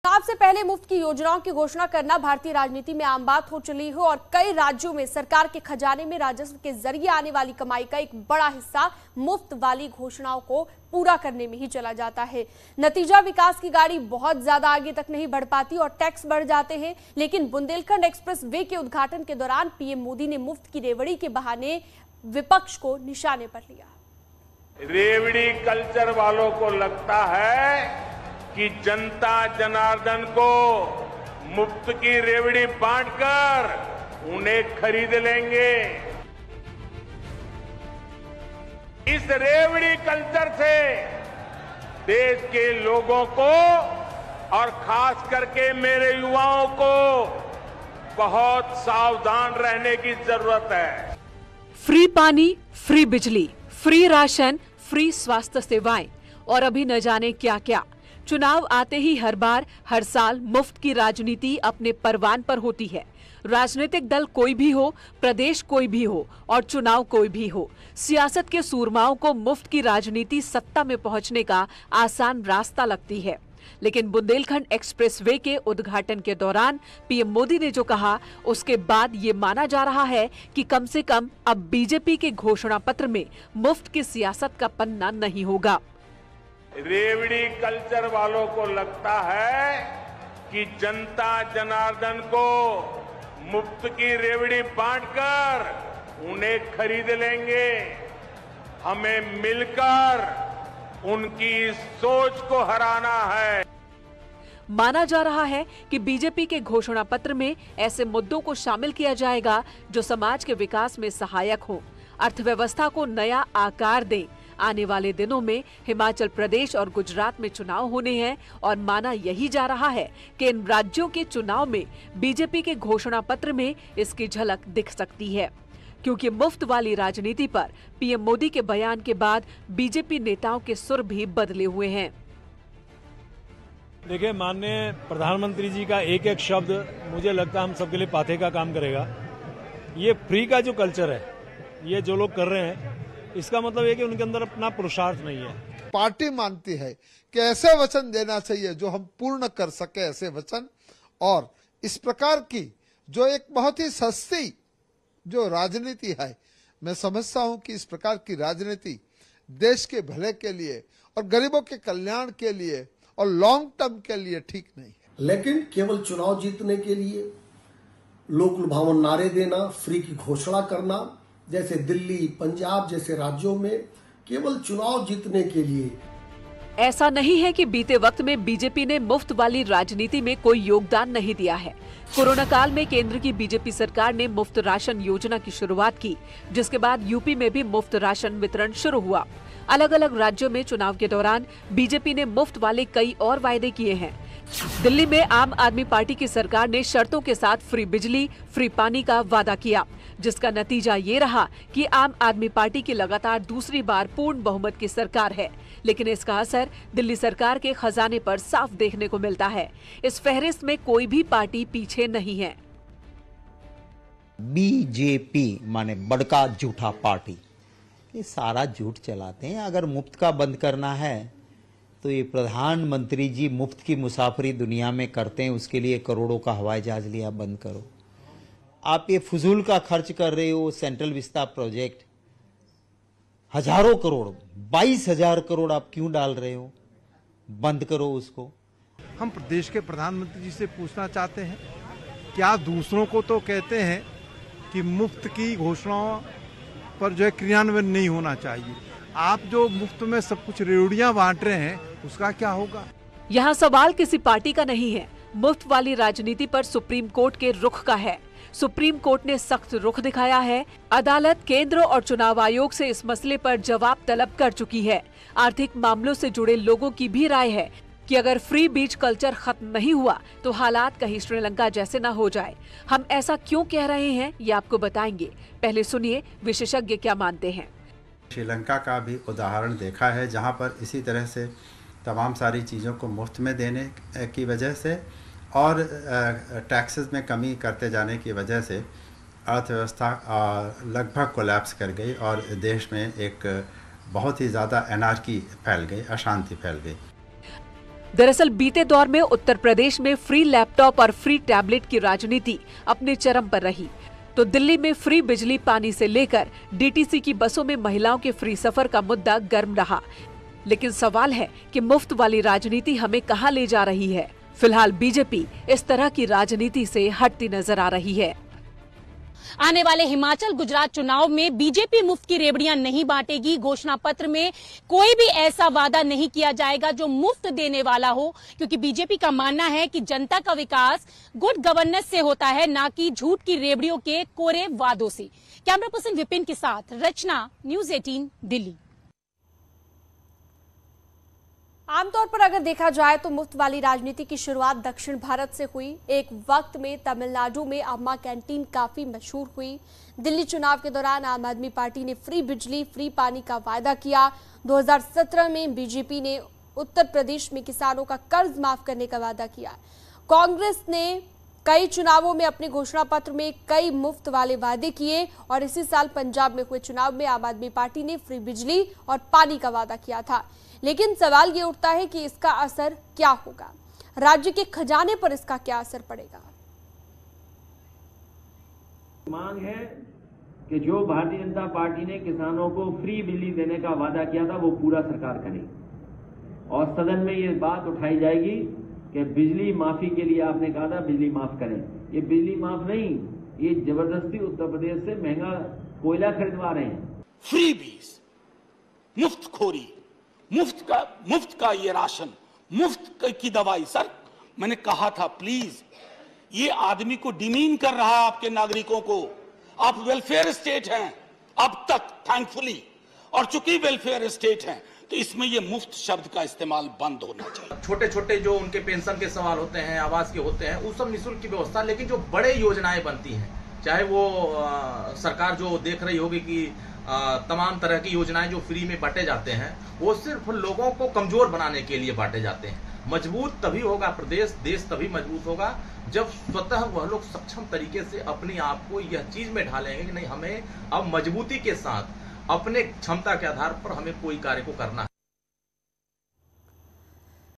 चुनाव से पहले मुफ्त की योजनाओं की घोषणा करना भारतीय राजनीति में आम बात हो चली है और कई राज्यों में सरकार के खजाने में राजस्व के जरिए आने वाली कमाई का एक बड़ा हिस्सा मुफ्त वाली घोषणाओं को पूरा करने में ही चला जाता है। नतीजा, विकास की गाड़ी बहुत ज्यादा आगे तक नहीं बढ़ पाती और टैक्स बढ़ जाते हैं। लेकिन बुंदेलखंड एक्सप्रेस वे के उद्घाटन के दौरान पीएम मोदी ने मुफ्त की रेवड़ी के बहाने विपक्ष को निशाने पर लिया। रेवड़ी कल्चर वालों को लगता है कि जनता जनार्दन को मुफ्त की रेवड़ी बांटकर उन्हें खरीद लेंगे। इस रेवड़ी कल्चर से देश के लोगों को और खास करके मेरे युवाओं को बहुत सावधान रहने की जरूरत है। फ्री पानी, फ्री बिजली, फ्री राशन, फ्री स्वास्थ्य सेवाएं और अभी न जाने क्या क्या। चुनाव आते ही हर बार हर साल मुफ्त की राजनीति अपने परवान पर होती है। राजनीतिक दल कोई भी हो, प्रदेश कोई भी हो और चुनाव कोई भी हो, सियासत के सूरमाओं को मुफ्त की राजनीति सत्ता में पहुंचने का आसान रास्ता लगती है। लेकिन बुंदेलखंड एक्सप्रेस वे के उद्घाटन के दौरान पीएम मोदी ने जो कहा, उसके बाद ये माना जा रहा है कि कम से कम अब बीजेपी के घोषणा पत्र में मुफ्त की सियासत का पन्ना नहीं होगा। रेवड़ी कल्चर वालों को लगता है कि जनता जनार्दन को मुफ्त की रेवड़ी बांटकर उन्हें खरीद लेंगे। हमें मिलकर उनकी इस सोच को हराना है। माना जा रहा है कि बीजेपी के घोषणा पत्र में ऐसे मुद्दों को शामिल किया जाएगा जो समाज के विकास में सहायक हो, अर्थव्यवस्था को नया आकार दें। आने वाले दिनों में हिमाचल प्रदेश और गुजरात में चुनाव होने हैं और माना यही जा रहा है कि इन राज्यों के चुनाव में बीजेपी के घोषणा पत्र में इसकी झलक दिख सकती है, क्योंकि मुफ्त वाली राजनीति पर पीएम मोदी के बयान के बाद बीजेपी नेताओं के सुर भी बदले हुए हैं। देखिए, माननीय प्रधानमंत्री जी का एक एक शब्द मुझे लगता है हम सबके लिए पाथे का काम करेगा। ये फ्री का जो कल्चर है, ये जो लोग कर रहे हैं, इसका मतलब है कि उनके अंदर अपना पुरुषार्थ नहीं है। पार्टी मानती है कि ऐसे वचन देना चाहिए जो हम पूर्ण कर सके, ऐसे वचन। और इस प्रकार की जो एक बहुत ही सस्ती जो राजनीति है, मैं समझता हूं कि इस प्रकार की राजनीति देश के भले के लिए और गरीबों के कल्याण के लिए और लॉन्ग टर्म के लिए ठीक नहीं है। लेकिन केवल चुनाव जीतने के लिए लोक लुभावन नारे देना, फ्री की घोषणा करना, जैसे दिल्ली, पंजाब जैसे राज्यों में केवल चुनाव जीतने के लिए। ऐसा नहीं है कि बीते वक्त में बीजेपी ने मुफ्त वाली राजनीति में कोई योगदान नहीं दिया है। कोरोना काल में केंद्र की बीजेपी सरकार ने मुफ्त राशन योजना की शुरुआत की, जिसके बाद यूपी में भी मुफ्त राशन वितरण शुरू हुआ। अलग अलग राज्यों में चुनाव के दौरान बीजेपी ने मुफ्त वाले कई और वायदे किए हैं। दिल्ली में आम आदमी पार्टी की सरकार ने शर्तों के साथ फ्री बिजली, फ्री पानी का वादा किया, जिसका नतीजा ये रहा कि आम आदमी पार्टी की लगातार दूसरी बार पूर्ण बहुमत की सरकार है। लेकिन इसका असर दिल्ली सरकार के खजाने पर साफ देखने को मिलता है। इस फहरिस्त में कोई भी पार्टी पीछे नहीं है। बीजेपी माने बड़का झूठा पार्टी, ये सारा झूठ चलाते हैं। अगर मुफ्त का बंद करना है तो ये प्रधानमंत्री जी मुफ्त की मुसाफरी दुनिया में करते हैं, उसके लिए करोड़ों का हवाई जहाज लिया, बंद करो। आप ये फजूल का खर्च कर रहे हो। सेंट्रल विस्ता प्रोजेक्ट हजारों करोड़, 22,000 करोड़ आप क्यों डाल रहे हो? बंद करो उसको। हम प्रदेश के प्रधानमंत्री जी से पूछना चाहते हैं, क्या दूसरों को तो कहते हैं कि मुफ्त की घोषणाओं पर जो है क्रियान्वयन नहीं होना चाहिए, आप जो मुफ्त में सब कुछ रेवड़ियां बांट रहे हैं, उसका क्या होगा? यहाँ सवाल किसी पार्टी का नहीं है, मुफ्त वाली राजनीति पर सुप्रीम कोर्ट के रुख का है। सुप्रीम कोर्ट ने सख्त रुख दिखाया है। अदालत केंद्र और चुनाव आयोग से इस मसले पर जवाब तलब कर चुकी है। आर्थिक मामलों से जुड़े लोगों की भी राय है कि अगर फ्री बीच कल्चर खत्म नहीं हुआ तो हालात कहीं श्रीलंका जैसे न हो जाए। हम ऐसा क्यों कह रहे हैं, ये आपको बताएंगे। पहले सुनिए विशेषज्ञ क्या मानते हैं। श्रीलंका का भी उदाहरण देखा है, जहां पर इसी तरह से तमाम सारी चीज़ों को मुफ्त में देने की वजह से और टैक्सेस में कमी करते जाने की वजह से अर्थव्यवस्था लगभग कोलैप्स कर गई और देश में एक बहुत ही ज़्यादा एनार्की फैल गई, अशांति फैल गई। दरअसल बीते दौर में उत्तर प्रदेश में फ्री लैपटॉप और फ्री टैबलेट की राजनीति अपने चरम पर रही, तो दिल्ली में फ्री बिजली पानी से लेकर डीटीसी की बसों में महिलाओं के फ्री सफर का मुद्दा गर्म रहा। लेकिन सवाल है कि मुफ्त वाली राजनीति हमें कहां ले जा रही है। फिलहाल बीजेपी इस तरह की राजनीति से हटती नजर आ रही है। आने वाले हिमाचल गुजरात चुनाव में बीजेपी मुफ्त की रेवड़ियां नहीं बांटेगी। घोषणा पत्र में कोई भी ऐसा वादा नहीं किया जाएगा जो मुफ्त देने वाला हो, क्योंकि बीजेपी का मानना है कि जनता का विकास गुड गवर्नेंस से होता है, ना कि झूठ की रेवड़ियों के कोरे वादों से। कैमरा पर्सन विपिन के साथ रचना, न्यूज़ 18 दिल्ली। आमतौर पर अगर देखा जाए तो मुफ्त वाली राजनीति की शुरुआत दक्षिण भारत से हुई। एक वक्त में तमिलनाडु में अम्मा कैंटीन काफी मशहूर हुई। दिल्ली चुनाव के दौरान आम आदमी पार्टी ने फ्री बिजली, फ्री पानी का वायदा किया। 2017 में बीजेपी ने उत्तर प्रदेश में किसानों का कर्ज माफ करने का वादा किया। कांग्रेस ने कई चुनावों में अपने घोषणा पत्र में कई मुफ्त वाले वादे किए और इसी साल पंजाब में हुए चुनाव में आम आदमी पार्टी ने फ्री बिजली और पानी का वादा किया था। लेकिन सवाल ये उठता है कि इसका असर क्या होगा, राज्य के खजाने पर इसका क्या असर पड़ेगा। मांग है कि जो भारतीय जनता पार्टी ने किसानों को फ्री बिजली देने का वादा किया था वो पूरा सरकार करे और सदन में ये बात उठाई जाएगी कि बिजली माफी के लिए आपने कहा था बिजली माफ करें। ये बिजली माफ नहीं, ये जबरदस्ती उत्तर प्रदेश से महंगा कोयला खरीदवा रहे हैं। फ्री बीज, मुफ्त खोरी, मुफ्त का ये राशन, मुफ्त की दवाई। सर मैंने कहा था प्लीज, ये आदमी को डिमीन कर रहा है आपके नागरिकों को। आप वेलफेयर स्टेट हैं अब तक थैंकफुली, और चूंकि वेलफेयर स्टेट हैं तो इसमें ये मुफ्त शब्द का इस्तेमाल बंद होना चाहिए। छोटे छोटे जो उनके पेंशन के सवाल होते हैं, आवास के होते हैं, वो सब निःशुल्क की व्यवस्था। लेकिन जो बड़े योजनाएं बनती हैं, चाहे वो सरकार जो देख रही होगी कि तमाम तरह की योजनाएं जो फ्री में बांटे जाते हैं, वो सिर्फ लोगों को कमजोर बनाने के लिए बांटे जाते हैं। मजबूत तभी होगा प्रदेश, देश तभी मजबूत होगा जब स्वतः वह लोग सक्षम तरीके से अपने आप को यह चीज में ढालेंगे कि नहीं, हमें अब मजबूती के साथ अपने क्षमता के आधार पर हमें कोई कार्य को करना है।